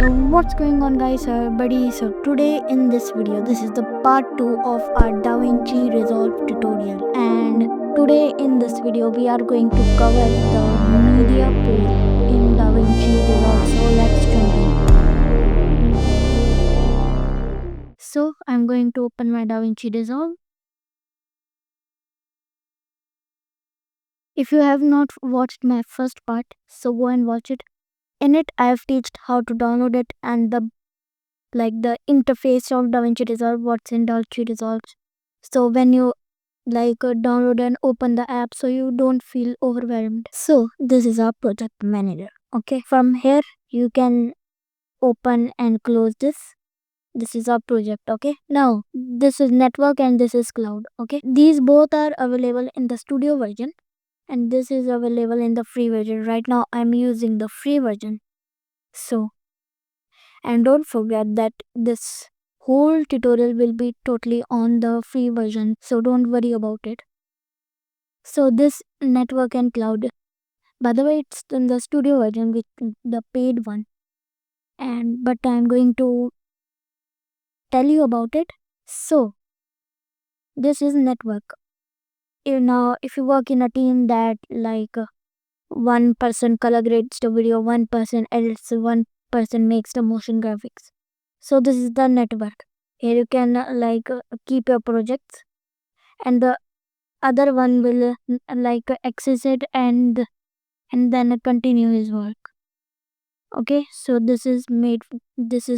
So what's going on, guys, everybody? So today in this video, this is the part 2 of our DaVinci Resolve tutorial, and today in this video we are going to cover the media pool in DaVinci Resolve. So let's jump in. So I'm going to open my DaVinci Resolve. If you have not watched my first part, so go and watch it. In it I have taught how to download it and the interface of DaVinci Resolve, what's in DaVinci Resolve. So when you download and open the app, so you don't feel overwhelmed. So this is our project manager. Okay, from here you can open and close this. This is our project. Okay, now this is network and this is cloud. Okay, these both are available in the studio version and this is available in the free version. Right now I'm using the free version. So, and don't forget that this whole tutorial will be totally on the free version, so don't worry about it. So this network and cloud, by the way, it's in the studio version, with the paid one, and but I'm going to tell you about it. So this is network. Now if you work in a team that one person color grades the video, one person edits, one person makes the motion graphics, so this is the network. Here you can keep your projects, and the other one will access it and then continue his work. Okay, so this is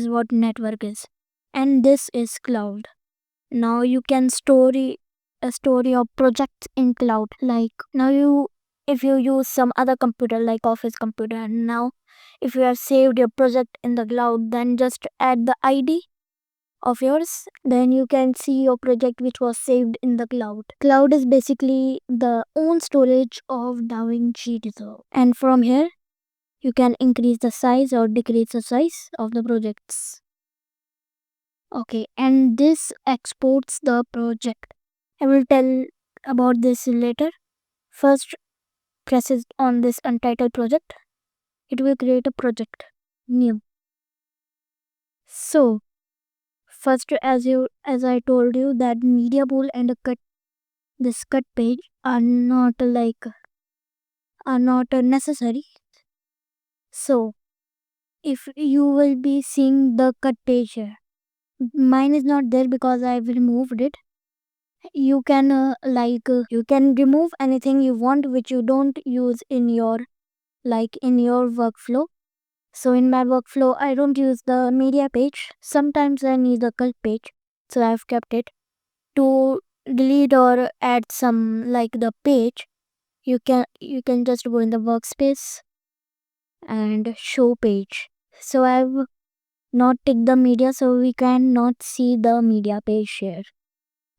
what network is, and this is cloud. Now you can store your projects in cloud. Like now if you use some other computer like office computer, and now if you have saved your project in the cloud, then just add the ID of yours, then you can see your project which was saved in the cloud. Cloud is basically the own storage of DaVinci Resolve, and from here you can increase the size or decrease the size of the projects. Okay, and this exports the project. I will tell about this later. First, press on this untitled project. It will create a project new. So first, as I told you, that media pool and this cut page are not necessary. So if you will be seeing the cut page here, mine is not there because I've removed it. You can you can remove anything you want which you don't use in your workflow. So in my workflow I don't use the media page. Sometimes I need the cut page, so I've kept it. To delete or add some the page, you can just go in the workspace and show page. So I've not tick the media, so we cannot see the media page here.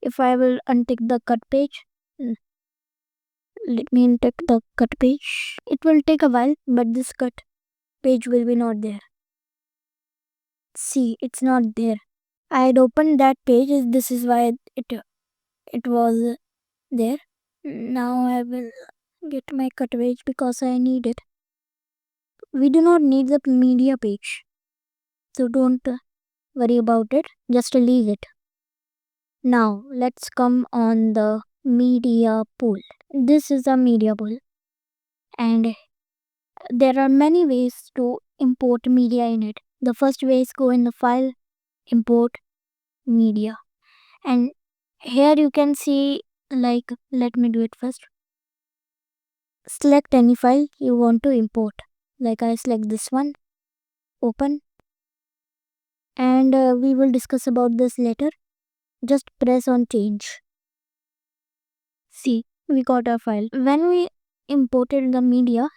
If I will untick the cut page, let me untick the cut page. It will take a while, but this cut page will be not there. See, it's not there. I had opened that page. This is why it was there. Now I will get my cut page because I need it. We do not need the media page, so don't worry about it. Just leave it. Now let's come on the media pool. This is a media pool, and there are many ways to import media in it. The first way is go in the file, import media, and here you can see let me do it first. Select any file you want to import. I select this one, open, and we will discuss about this later. Just press on change. See, we got our file. When we imported the media,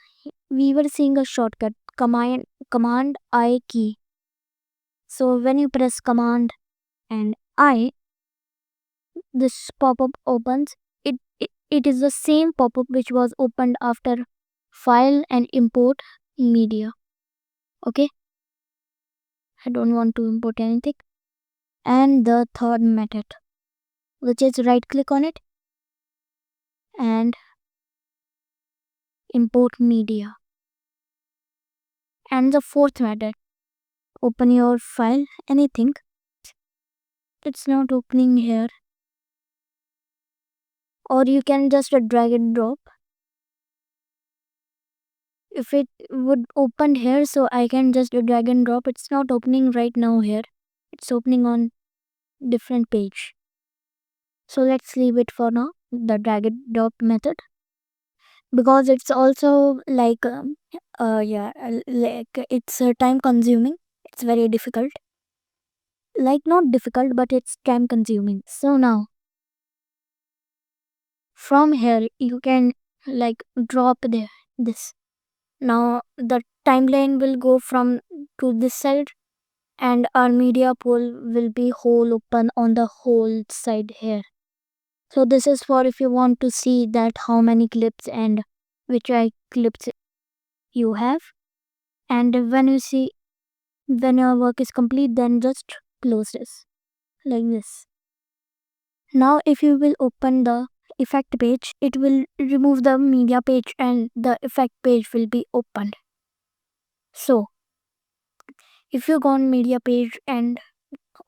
we were seeing a shortcut, command I key. So when you press command and I, this pop-up opens. It is the same pop-up which was opened after file and import media. Okay, I don't want to import anything. And the third method, which is right click on it and import media. And the fourth method, open your file, anything. It's not opening here. Or you can just drag and drop. If it would open here, so I can just drag and drop. It's not opening right now here. It's opening on different page. So let's leave it for now, the drag and drop method, because it's also like it's time consuming. It's very difficult. Like not difficult, but it's time consuming. So now from here you can like drop this. Now the timeline will go from to this side, and our media pool will be whole open on the whole side here. So this is for if you want to see that how many clips and which clips you have. And when you see, when your work is complete, then just close this like this. Now if you will open the effect page, it will remove the media page and the effect page will be opened. So if you go on media page and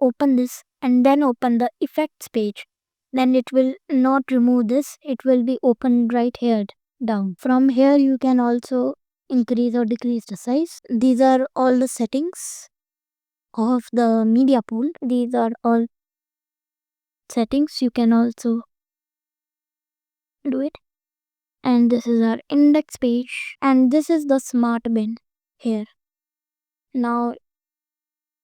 open this and then open the effects page, then it will not remove this, it will be open right here down. From here you can also increase or decrease the size. These are all the settings of the media pool. These are all settings, you can also do it. And this is our index page, and this is the smart bin here. Now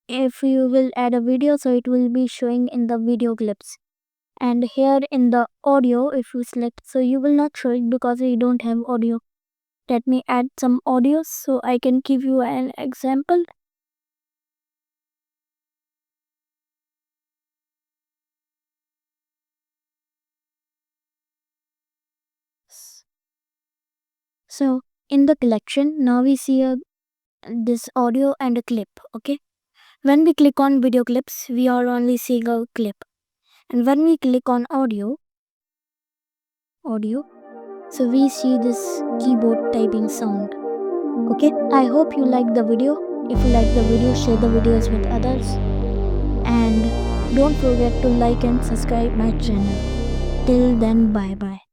if you will add a video, so it will be showing in the video clips. And here in the audio, if you select, so you will not show it because you don't have audio. Let me add some audio so I can give you an example. So in the collection, now we see this audio and a clip. Okay, when we click on video clips, we are only seeing a clip, and when we click on audio, so we see this keyboard typing sound. Okay, I hope you like the video. If you like the video, share the videos with others, and don't forget to like and subscribe my channel. Till then, bye bye.